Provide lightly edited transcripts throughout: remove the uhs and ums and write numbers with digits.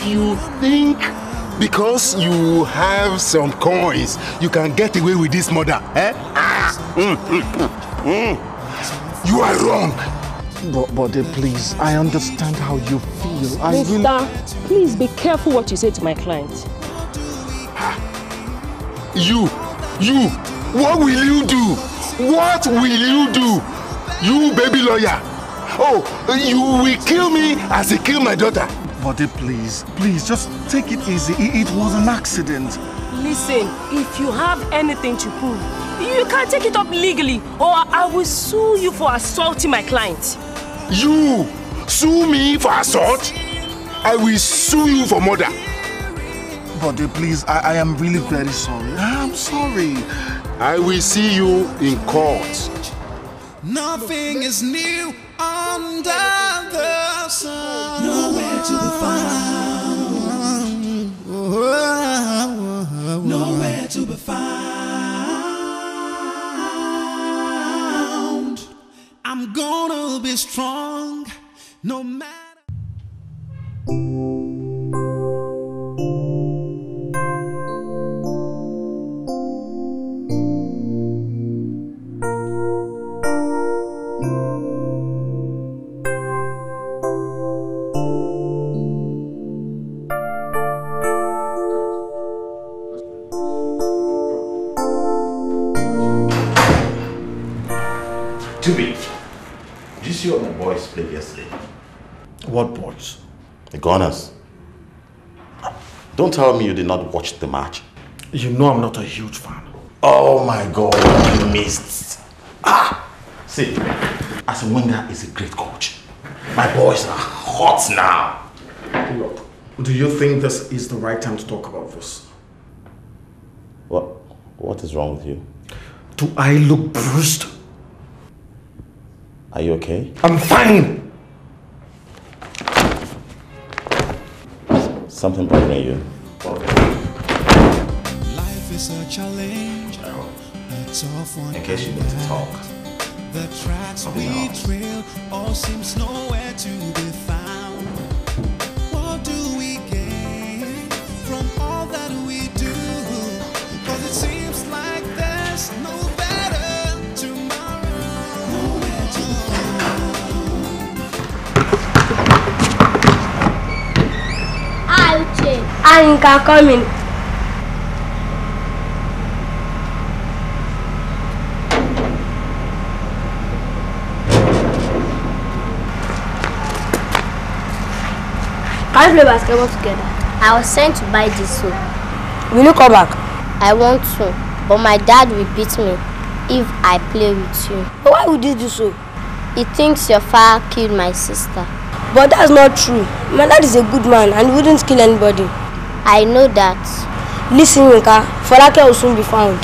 You think because you have some coins, you can get away with this murder, eh? You are wrong. But please, I understand how you feel. Mister, please be careful what you say to my client. You, what will you do? What will you do? You baby lawyer. Oh, you will kill me as you kill my daughter. Bode, please, just take it easy. It was an accident. Listen, if you have anything to prove, you can take it up legally, or I will sue you for assaulting my client. You sue me for assault? I will sue you for murder. Bode, please, I am really very sorry. I'm sorry. I will see you in court. Nothing is new under the sun. Nowhere to be found. Nowhere to be found. I'm gonna be strong, no matter. Did you see what my boys played yesterday? What boys? The Gunners. Don't tell me you did not watch the match. You know I'm not a huge fan. Oh my God, you missed. See, as a winger is a great coach. My boys are hot now. Look, do you think this is the right time to talk about this? What is wrong with you? Do I look bruised? Are you okay? I'm fine! Something bothering you? Life is a challenge. In case you need to talk. The tracks we trail all seems nowhere to be found. What do we gain from all that we do? Cause it seems like there's no better tomorrow. Nowhere to be found. Uche, Anka coming. Can we play basketball together? I was sent to buy this soap. Will you come back? I want to, but my dad will beat me if I play with you. But why would you do so? He thinks your father killed my sister. But that's not true. My dad is a good man and wouldn't kill anybody. I know that. Listen, Yinka, Folake will soon be found.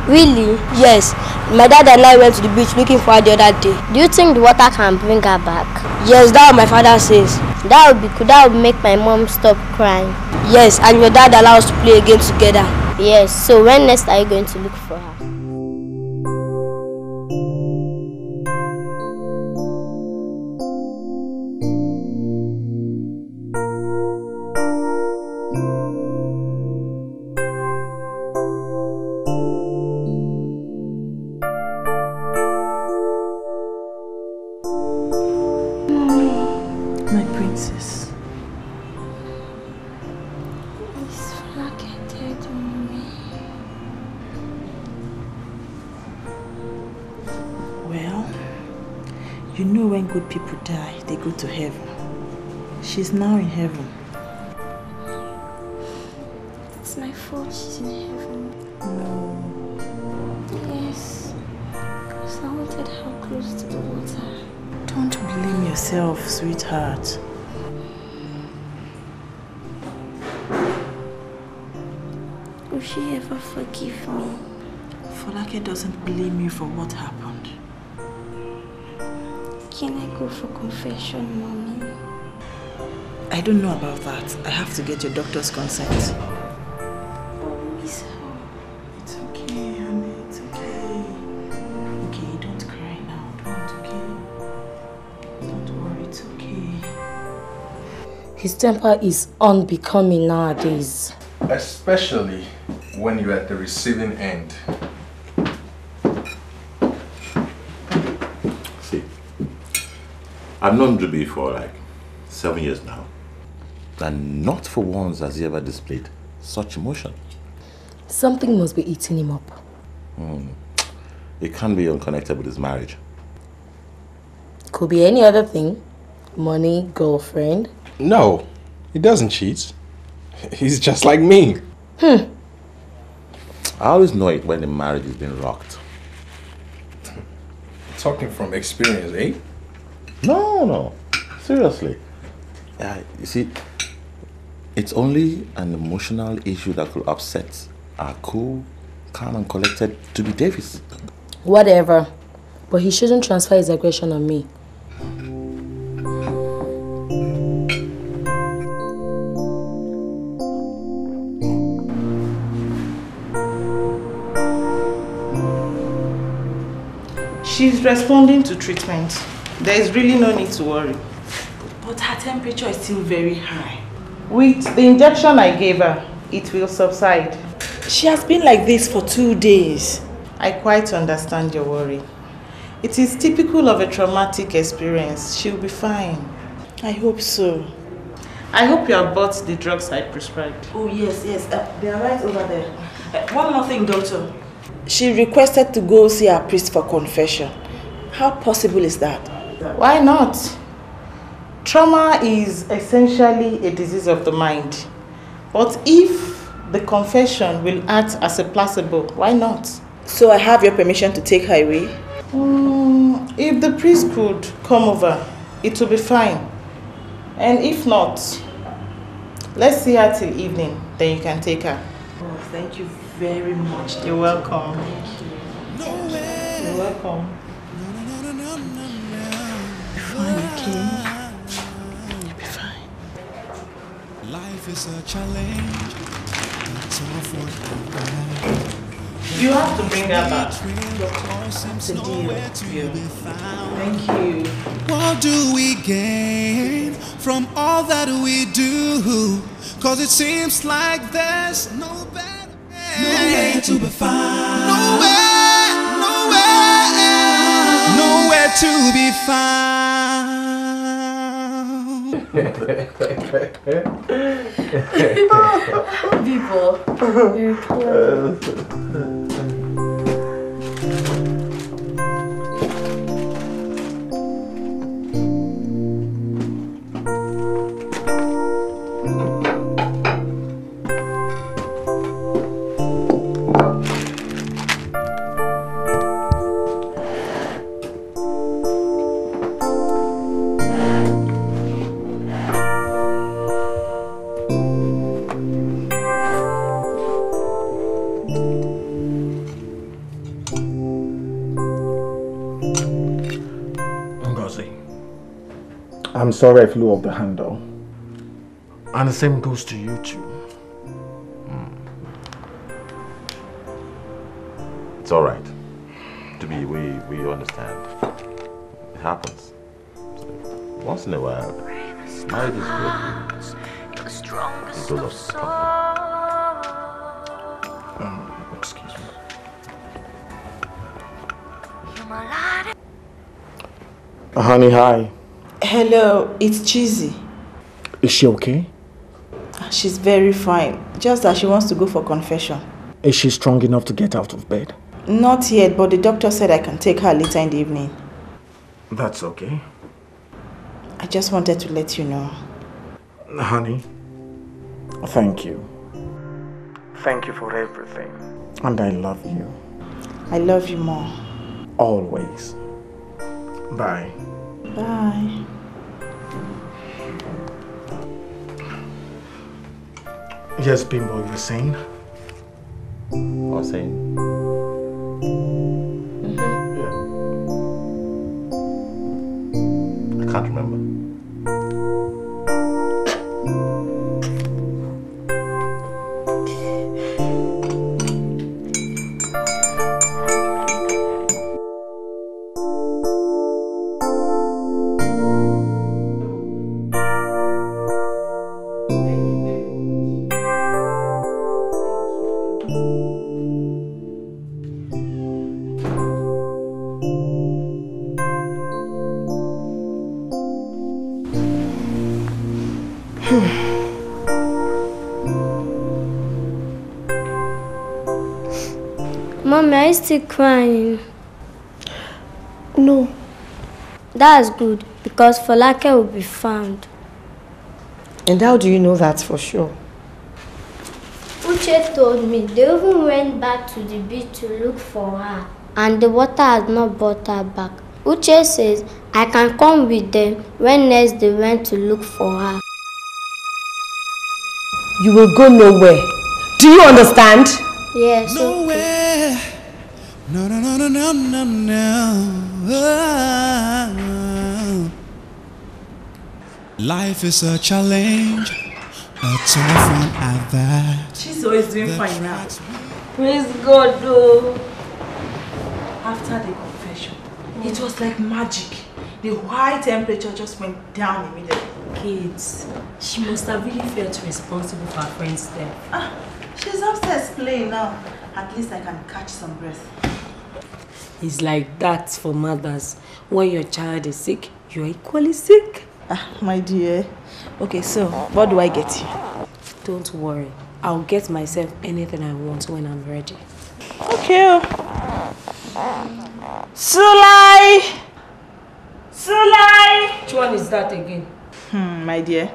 Really? Yes. My dad and I went to the beach looking for her the other day. Do you think the water can bring her back? Yes, that's what my father says. That would be cool. That would make my mom stop crying. Yes, and your dad allows us to play a game together. Yes, so when next are you going to look for her? Good people die, they go to heaven. She's now in heaven. It's my fault she's in heaven. No. Yes. Because I wanted her close to the water. Don't blame yourself, sweetheart. Will she ever forgive me? Folake doesn't blame you for what happened. Can I go for confession, Mommy? I don't know about that. I have to get your doctor's consent. Oh, miss her. It's okay, honey. It's okay. Okay, don't cry now. Don't, okay? Don't worry, it's okay. His temper is unbecoming nowadays. Especially when you're at the receiving end. See, I've known Ruby for like 7 years now. And not for once has he ever displayed such emotion. Something must be eating him up. It can't be unconnected with his marriage. Could be any other thing. Money, girlfriend. No, he doesn't cheat. He's just like me. I always know it when the marriage is being rocked. Talking from experience, eh? No. Seriously. You see, it's only an emotional issue that could upset our cool, calm and collected Toby Davis. Whatever. But he shouldn't transfer his aggression on me. She's responding to treatment. There is really no need to worry. But her temperature is still very high. With the injection I gave her, it will subside. She has been like this for 2 days. I quite understand your worry. It is typical of a traumatic experience. She'll be fine. I hope so. I hope you have bought the drugs I prescribed. Oh yes. They are right over there. One more thing, doctor. She requested to go see her priest for confession. How possible is that? Why not? Trauma is essentially a disease of the mind. But if the confession will act as a placebo, why not? So I have your permission to take her away? If the priest could come over, it will be fine. And if not, let's see her till evening, then you can take her. Oh, thank you very much. You're welcome. Thank you. You're welcome. Be fine, okay? You'll be fine. Life is a challenge. It's all for You have to bring her back. It's a deal. Thank you. What do we gain from all that we do? Cause it seems like there's no better nowhere to be found. Nowhere to be found. People, you're close. I'm sorry I flew off the handle. And the same goes to you too. It's alright. Toby, we understand. It happens. Once in a while, marriage is good. It goes off the top. Excuse me. Honey, hi. Hello, it's Cheesy. Is she okay? She's very fine. Just that she wants to go for confession. Is she strong enough to get out of bed? Not yet, but the doctor said I can take her later in the evening. That's okay. I just wanted to let you know. Honey, thank you. Thank you for everything. And I love you. I love you more. Always. Bye. Bye. Yes, Bimbo, you were saying? I was saying? I can't remember. Mommy, are you still crying? No. That's good, because Folake will be found. And how do you know that for sure? Uche told me they even went back to the beach to look for her. And the water has not brought her back. Uche says I can come with them when next they went to look for her. You will go nowhere. Do you understand? Yes, nowhere. Okay. No, no, no, no, no, no, no. Life is a challenge, a tough one at that. She's always doing fine now. Praise God, though. After the confession, it was like magic. The high temperature just went down immediately. Kids, she must have really felt responsible for her friend's death. She's upstairs playing now. At least I can catch some breath. It's like that for mothers. When your child is sick, you're equally sick. My dear. Okay, so what do I get you? Don't worry. I'll get myself anything I want when I'm ready. Okay. Sulai! Sulai! Which one is that again? My dear.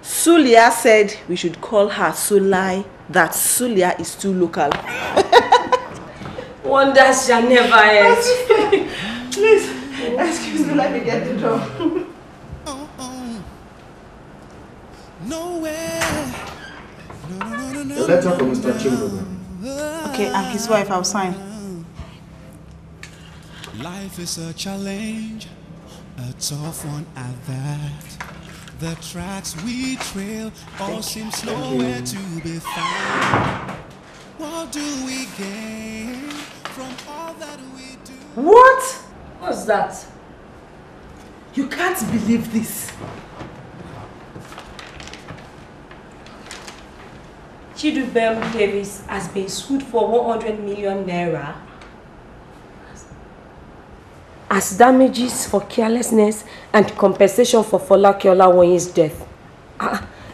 Sulia said we should call her Sulai. That Sulia is too local. Wonders shall never end. Please, excuse me, let me get the door. Nowhere. A letter from Mr. Chimbo. Okay, I'm his wife, I'll sign. Life is a challenge, a tough one at that. The tracks we trail all seems nowhere to be found. What do we gain from all that we do? What? What's that? You can't believe this. Chidubem Davis has been sued for 100 million naira as damages for carelessness and compensation for Folake Olawoye's death.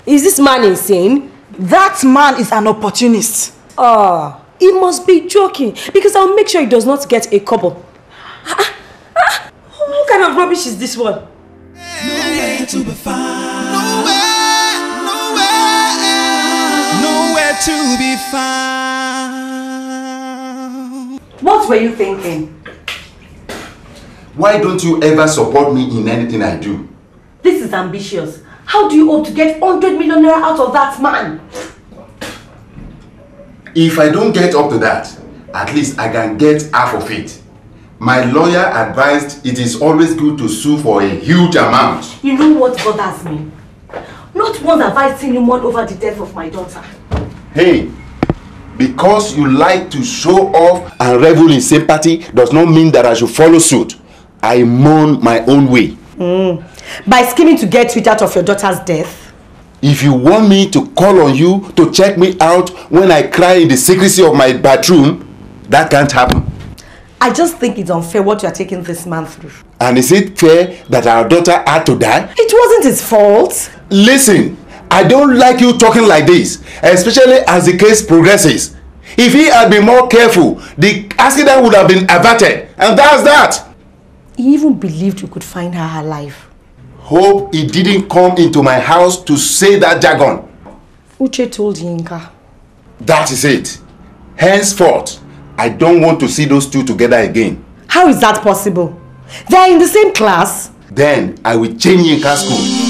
Is this man insane? That man is an opportunist. He must be joking, because I'll make sure he does not get a kobo. What kind of rubbish is this one? Nowhere to be found. Nowhere to be found. What were you thinking? Why don't you ever support me in anything I do? This is ambitious. How do you hope to get 100 million naira out of that man? If I don't get up to that, at least I can get half of it. My lawyer advised it is always good to sue for a huge amount. You know what bothers me? Not once have I seen you mourn over the death of my daughter. Hey, because you like to show off and revel in sympathy does not mean that I should follow suit. I mourn my own way. By scheming to get rid out of your daughter's death? If you want me to call on you to check me out when I cry in the secrecy of my bathroom, that can't happen. I just think it's unfair what you are taking this man through. And is it fair that our daughter had to die? It wasn't his fault. Listen, I don't like you talking like this, especially as the case progresses. If he had been more careful, the accident would have been averted. And that's that. He even believed you could find her alive. Hope he didn't come into my house to say that jargon. Uche told Yinka. That is it. Henceforth, I don't want to see those two together again. How is that possible? They are in the same class. Then I will change Yinka's school.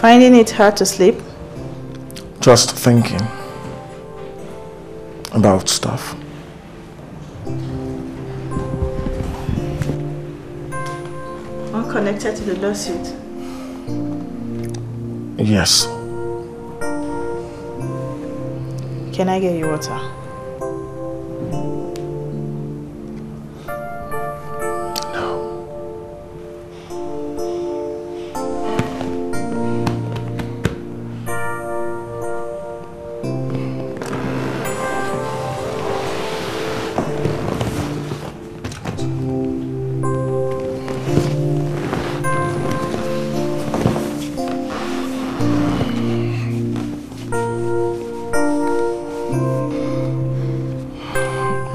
Finding it hard to sleep? Just thinking about stuff. Unconnected to the lawsuit? Yes. Can I get you water?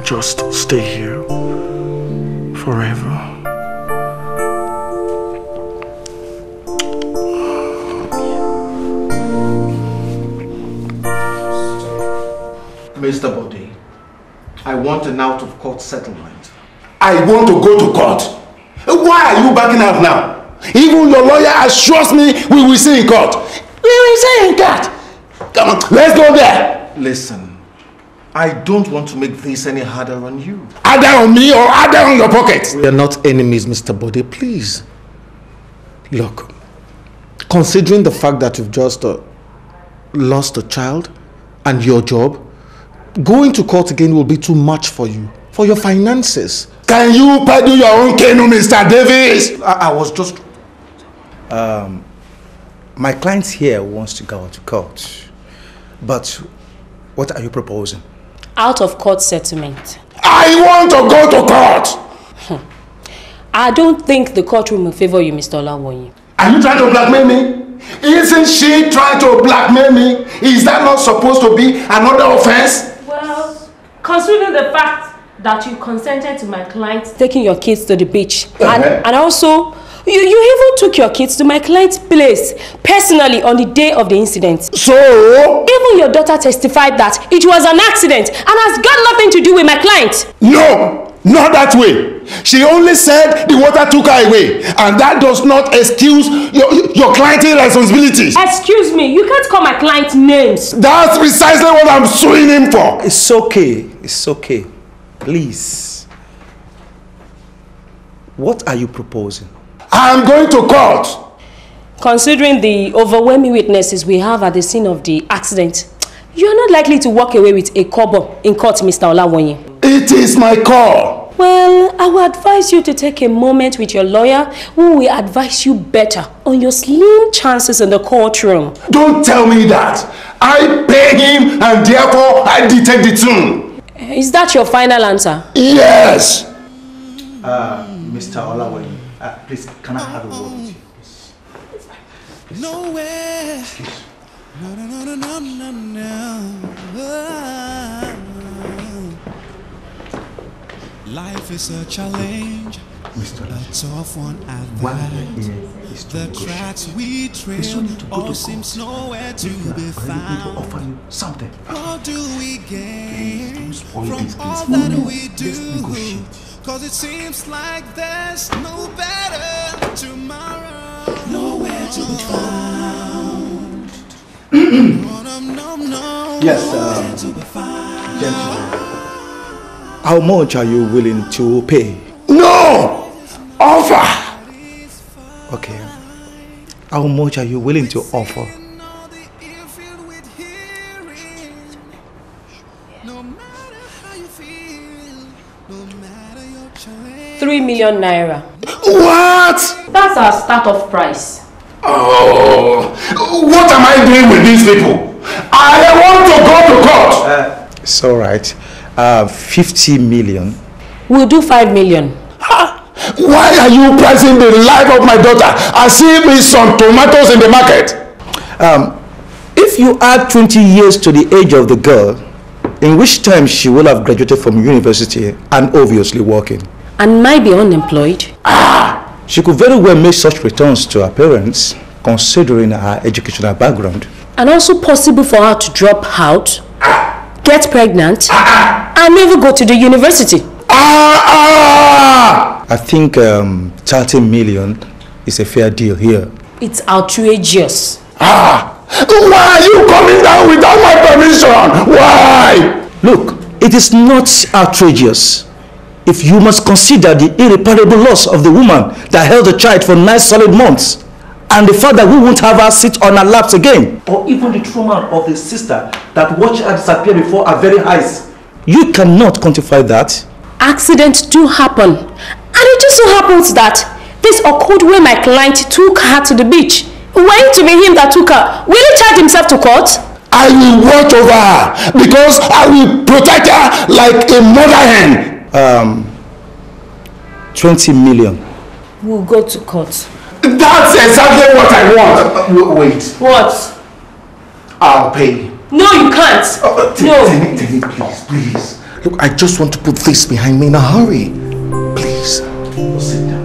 Just stay here forever. Mr. Bode, I want an out-of-court settlement. I want to go to court. Why are you backing out now? Even your lawyer assures me we will see in court. We will see in court. Come on, let's go there. Listen, I don't want to make this any harder on you. Harder on me or harder on your pocket? We are not enemies, Mr. Bode, please. Look, considering the fact that you've just lost a child and your job, going to court again will be too much for you, for your finances. Can you pardon your own canoe, Mr. Davis? I was just... My client here wants to go to court, but what are you proposing? Out of court settlement. I want to go to court. I don't think the courtroom will favor you, Mr. Olawoyin. Are you trying to blackmail me? Isn't she trying to blackmail me? Is that not supposed to be another offense? Well, considering the fact that you consented to my client taking your kids to the beach, and also you even took your kids to my client's place personally on the day of the incident. So? Even your daughter testified that it was an accident and has got nothing to do with my client. No, not that way. She only said the water took her away, and that does not excuse your client's responsibilities. Excuse me, you can't call my client names. That's precisely what I'm suing him for. It's okay. It's okay. Please. What are you proposing? I'm going to court. Considering the overwhelming witnesses we have at the scene of the accident, you're not likely to walk away with a kobo in court, Mr. Olawoyin. It is my call. Well, I would advise you to take a moment with your lawyer who will advise you better on your slim chances in the courtroom. Don't tell me that. I pay him and therefore I dictate the tune. Is that your final answer? Yes. Mr. Olawoyin, please, can I have a word with you? Please. Nowhere. No. Life is a challenge, a tough one at that. The cracks we trail all seems nowhere to be found. Offer you something. What do we gain from all that we do? Cause it seems like there's no better tomorrow. Nowhere to be found. Yes, gentlemen. How much are you willing to pay? No! Offer! Okay. How much are you willing to offer? ₦3 million. What? That's our start-off price. Oh, what am I doing with these people? I want to go to court. It's all right. 50 million. We'll do 5 million. Why are you pricing the life of my daughter as if it's some tomatoes in the market? If you add 20 years to the age of the girl, in which time she will have graduated from university and obviously working. And might be unemployed. She could very well make such returns to her parents, considering her educational background. And also possible for her to drop out, get pregnant, and never go to the university. I think 30 million is a fair deal here. It's outrageous. Why are you coming down without my permission? Why? Look, it is not outrageous if you must consider the irreparable loss of the woman that held the child for 9 solid months and the fact that we won't have her sit on her laps again. Or even the trauma of the sister that watched her disappear before her very eyes. You cannot quantify that. Accidents do happen. And it just so happens that this occurred when my client took her to the beach. Were it to be him that took her, will he charge himself to court? I will watch over her because I will protect her like a mother hen. 20 million. We'll go to court. That's exactly what I want. Wait. What? I'll pay. No, you can't. No. Tenny, please. Look, I just want to put this behind me in a hurry. Please. Sit down.